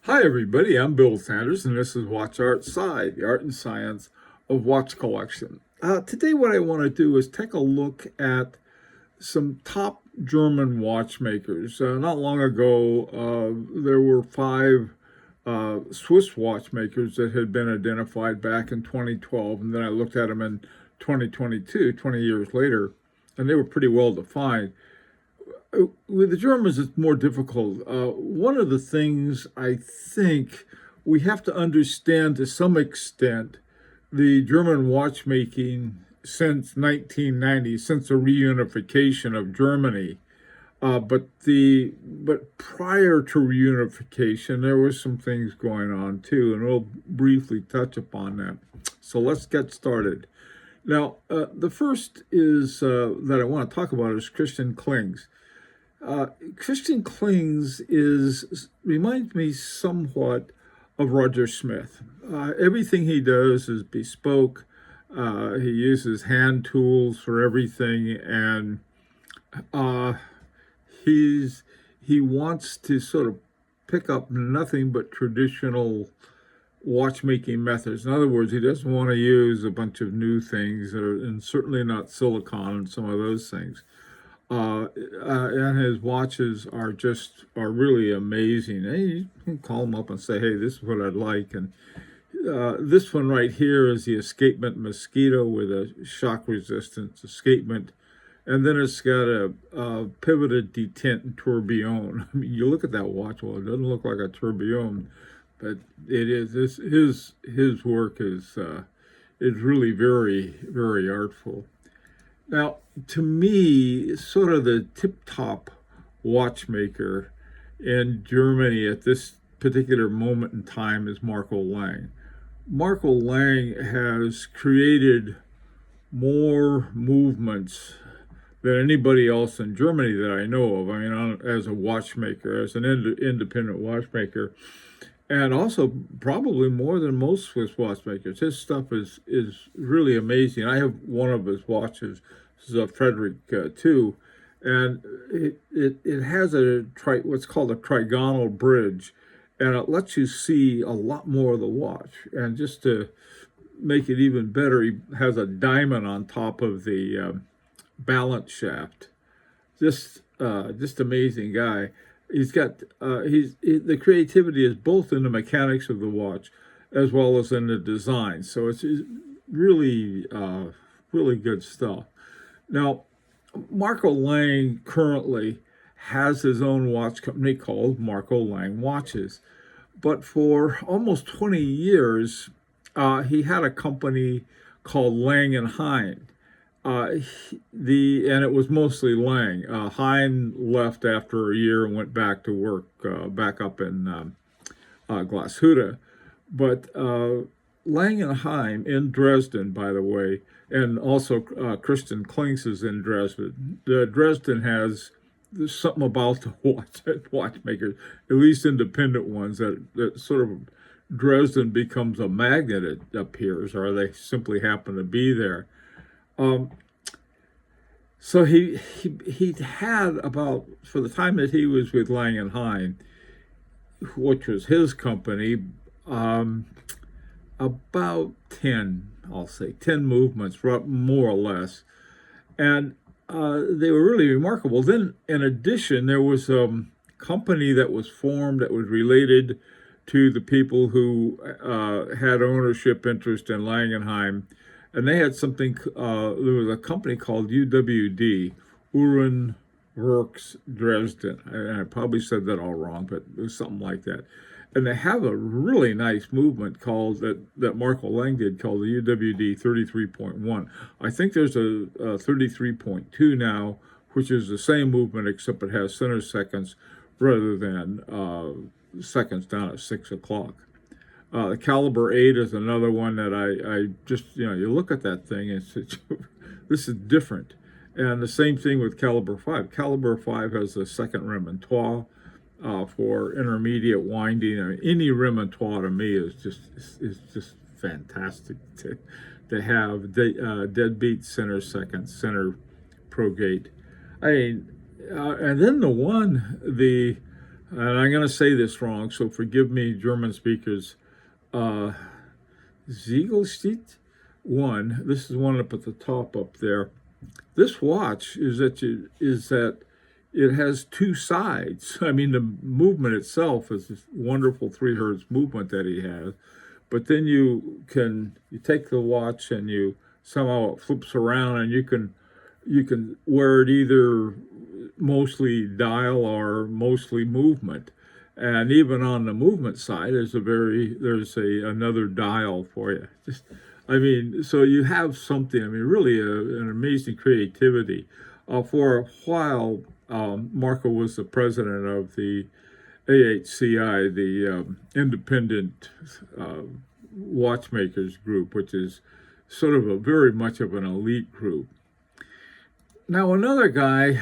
Hi everybody, I'm Bill Sanders and this is Watch Art Side, the art and science of watch collection. Today what I want to do is take a look at some top German watchmakers. Not long ago, there were five Swiss watchmakers that had been identified back in 2012, and then I looked at them in 2022, 20 years later, and they were pretty well defined. With the Germans, it's more difficult. One of the things I think we have to understand to some extent the German watchmaking since 1990, since the reunification of Germany. But prior to reunification, there were some things going on too, and we'll briefly touch upon that. So let's get started. Now, the first is that I want to talk about is Christian Kling's. Christian Kling's reminds me somewhat of Roger Smith. Everything he does is bespoke. He uses hand tools for everything, and he wants to sort of pick up nothing but traditional watchmaking methods. In other words, he doesn't want to use a bunch of new things, and certainly not silicon and some of those things. And his watches are really amazing. And you can call him up and say, hey, this is what I'd like. And this one right here is the Escapement Mosquito with a shock resistance escapement. And then it's got a pivoted detent and tourbillon. I mean, you look at that watch, well, it doesn't look like a tourbillon, but it is. His work is really very, very artful. Now, to me, sort of the tip-top watchmaker in Germany at this particular moment in time is Marco Lang. Marco Lang has created more movements than anybody else in Germany that I know of. I mean, as a watchmaker, as an independent watchmaker, and also probably more than most Swiss watchmakers. His stuff is really amazing. I have one of his watches. This is a Frederick II, and it has what's called a trigonal bridge, and it lets you see a lot more of the watch. And just to make it even better, he has a diamond on top of the balance shaft. Just amazing guy. He's got the creativity is both in the mechanics of the watch as well as in the design. So it's really really good stuff. Now, Marco Lang currently has his own watch company called Marco Lang Watches, but for almost 20 years, he had a company called Lang and Hein. And it was mostly Lang. Hein left after a year and went back to work back up in Glashütte. But Lang and Hein in Dresden, by the way, and also Christian Kling's is in Dresden. Dresden has something about the watchmakers, at least independent ones, that sort of Dresden becomes a magnet, it appears, or they simply happen to be there. So he had about, for the time that he was with Lang and Hein, which was his company, about 10, I'll say 10 movements, more or less. And they were really remarkable. Then, in addition, there was a company that was formed that was related to the people who had ownership interest in Langenheim. And they had something, there was a company called UWD, Uhren Works Dresden. And I probably said that all wrong, but it was something like that. And they have a really nice movement called that Marco Lang did called the UWD 33.1. I think there's a 33.2 now, which is the same movement except it has center seconds rather than seconds down at 6 o'clock. The Caliber 8 is another one that I just, you look at that thing and it's this is different. And the same thing with Caliber 5. Caliber 5 has a second remontoire. For intermediate winding. I mean, any remontoire to me is just fantastic to have deadbeat center second, center pro gate. I mean, and then the and I'm going to say this wrong, so forgive me, German speakers. Uh, Ziegelstedt one. This is one up at the top up there. This watch is that it has two sides. I mean, the movement itself is this wonderful 3 hertz movement that he has, but then you take the watch and you somehow it flips around, and you can wear it either mostly dial or mostly movement. And even on the movement side, there's another dial for you. I mean, so you have something. I mean, really an amazing creativity. For a while, Marco was the president of the AHCI, the Independent Watchmakers Group, which is sort of a very much of an elite group. Now, another guy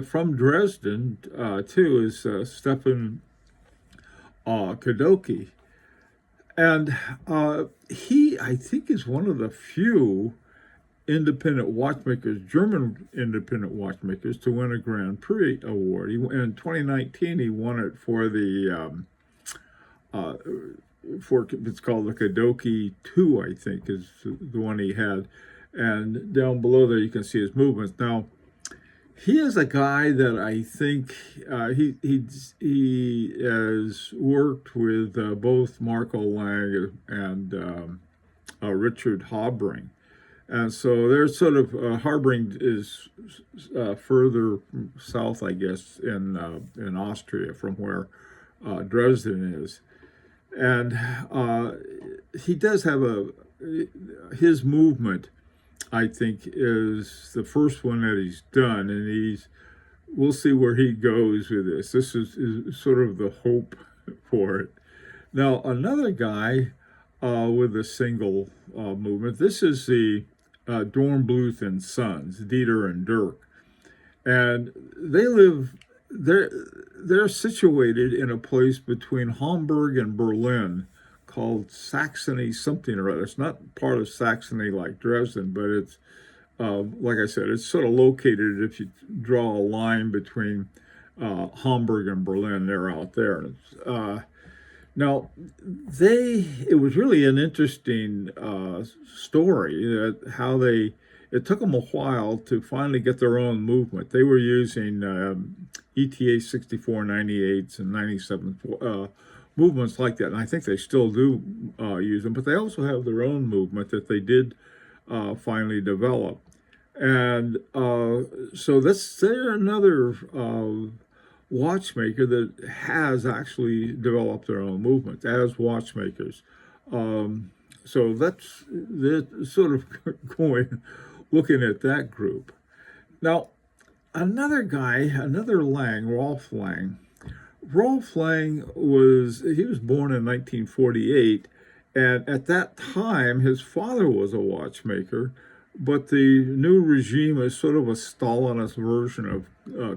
from Dresden, too, is Stephan Okadoki. And he, I think, is one of the few independent watchmakers, German independent watchmakers, to win a Grand Prix award. In 2019, he won it for it's called the Okadoki 2, I think, is the one he had. And down below there, you can see his movements. Now, he is a guy that I think he has worked with both Marco Lang and Richard Habring. And so they're sort of, Habring is further south, I guess, in Austria from where Dresden is. And he does have his movement, I think, is the first one that he's done, and we'll see where he goes with this. This is sort of the hope for it. Now, another guy with a single movement, this is the Dornbluth and Sons, Dieter and Dirk. And they're situated in a place between Hamburg and Berlin called Saxony something or other. It's not part of Saxony like Dresden, but it's, like I said, it's sort of located, if you draw a line between Hamburg and Berlin, they're out there. Now, it was really an interesting story that how it took them a while to finally get their own movement. They were using ETA 6498s and 97 movements like that, and I think they still do use them, but they also have their own movement that they did finally develop. And so they're another watchmaker that has actually developed their own movement as watchmakers. So that's sort of looking at that group. Now, another Lang, Rolf Lang. Rolf Lang was born in 1948, and at that time his father was a watchmaker, but the new regime is sort of a Stalinist version of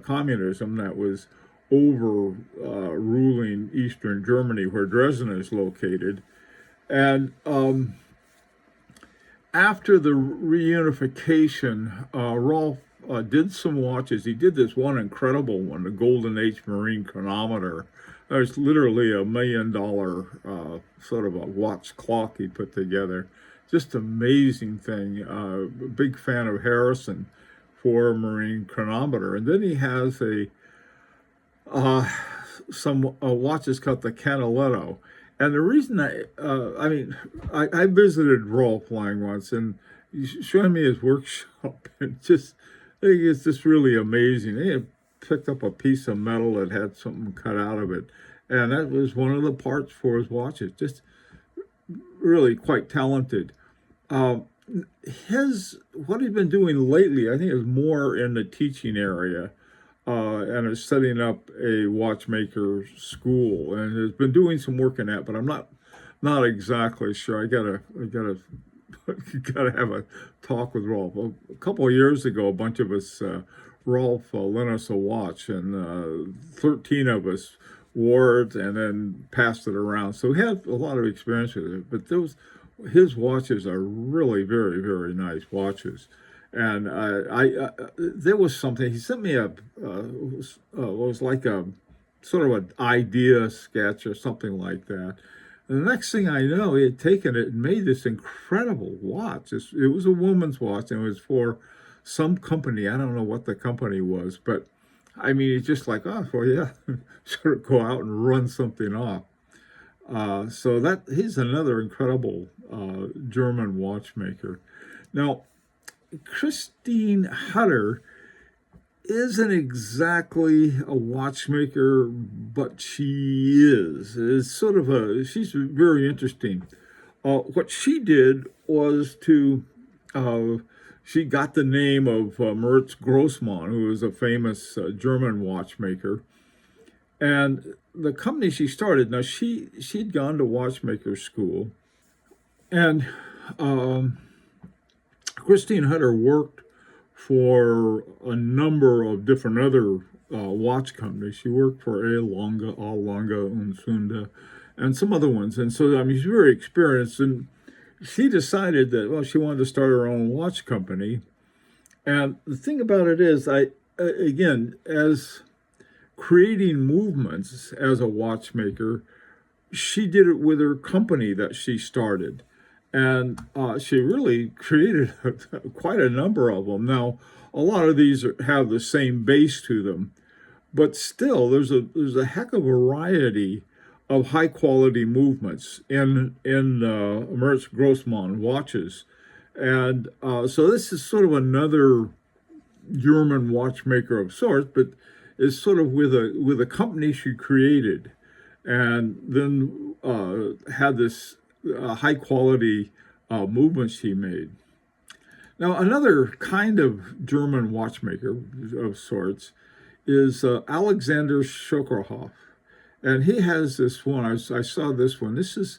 communism that was ruling Eastern Germany, where Dresden is located. And after the reunification, Rolf did some watches. He did this one incredible one, the Golden Age Marine chronometer. It's literally $1 million sort of a watch clock he put together. Just amazing thing. Big fan of Harrison for a marine chronometer. And then he has some watches called the Canaletto. And the reason I visited Rolf Lang once, and he showed me his workshop, and I think it's just really amazing. He had picked up a piece of metal that had something cut out of it, and that was one of the parts for his watches. Just really quite talented. What he's been doing lately, I think, is more in the teaching area, and is setting up a watchmaker school, and has been doing some work in that. But I'm not exactly sure. I gotta have a talk with Rolf. A couple of years ago, a bunch of us, Rolf lent us a watch, and 13 of us wore it and then passed it around. So he had a lot of experience with it. But his watches are really very, very nice watches. And there was something, he sent me it was like a sort of an idea sketch or something like that. And the next thing I know, he had taken it and made this incredible watch. It was a woman's watch, and it was for some company. I don't know what the company was, but I mean, it's just like, oh, well, yeah, sort of go out and run something off. So he's another incredible German watchmaker. Now, Christine Hutter isn't exactly a watchmaker, but she is. It's sort of she's very interesting. What she did was she got the name of Moritz Grossmann, who was a famous German watchmaker. And the company she started, now she'd gone to watchmaker school, and Christine Hutter worked for a number of different other watch companies. She worked for A. Lange, A. Lange und Söhne, and some other ones. And so, I mean, she's very experienced. And she decided that, well, she wanted to start her own watch company. And the thing about it is, again, as creating movements as a watchmaker, she did it with her company that she started. And she really created quite a number of them. Now, a lot of these have the same base to them, but still, there's a heck of a variety of high quality movements in Moritz Grossmann watches, and so this is sort of another German watchmaker of sorts, but is sort of with a company she created, and then had this high quality movements he made. Now, another kind of German watchmaker of sorts is Alexander Schokerhoff, and he has this one. I saw this one. This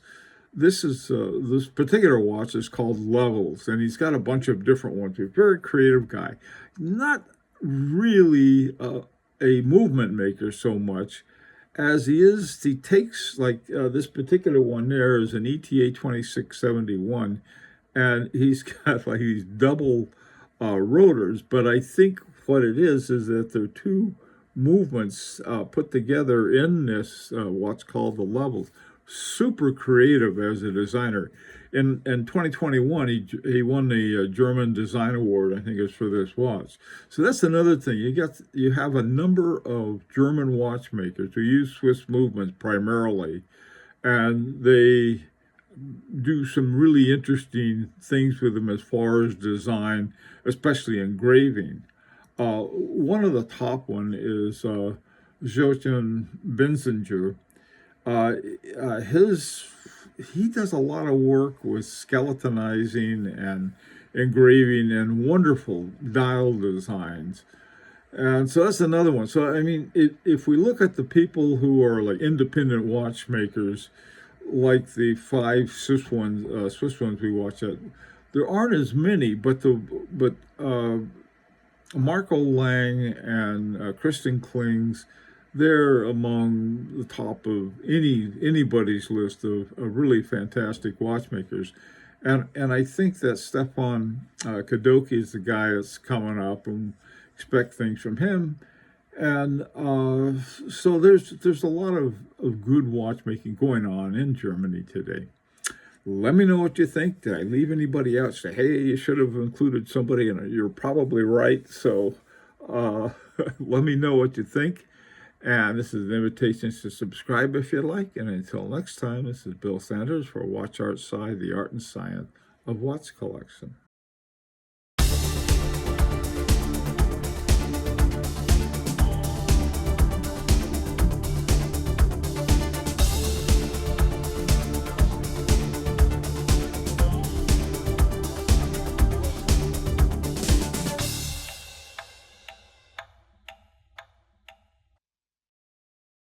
particular watch is called Levels, and he's got a bunch of different ones. He's a very creative guy, not really a movement maker so much as he is. He takes, like this particular one there is an ETA 2671, and he's got like these double rotors, but I think what it is that there are two movements put together in this what's called the Levels. Super creative as a designer. In 2021, he won the German Design Award, I think it's for this watch. So that's another thing. You have a number of German watchmakers who use Swiss movements primarily, and they do some really interesting things with them as far as design, especially engraving. One of the top one is Jochen Benzinger. He does a lot of work with skeletonizing and engraving and wonderful dial designs. And so that's another one. So, I mean, if we look at the people who are like independent watchmakers, like the five Swiss ones we watch at, there aren't as many, but Marco Lang and Kristen Klings, they're among the top of anybody's list of really fantastic watchmakers. And I think that Stephan Okadoki is the guy that's coming up, and expect things from him. And so there's a lot of good watchmaking going on in Germany today. Let me know what you think. Did I leave anybody out? Say, hey, you should have included somebody, and you're probably right. So let me know what you think. And this is an invitation to subscribe if you'd like. And until next time, this is Bill Sanders for Watch Art Sci, the art and science of watch collection.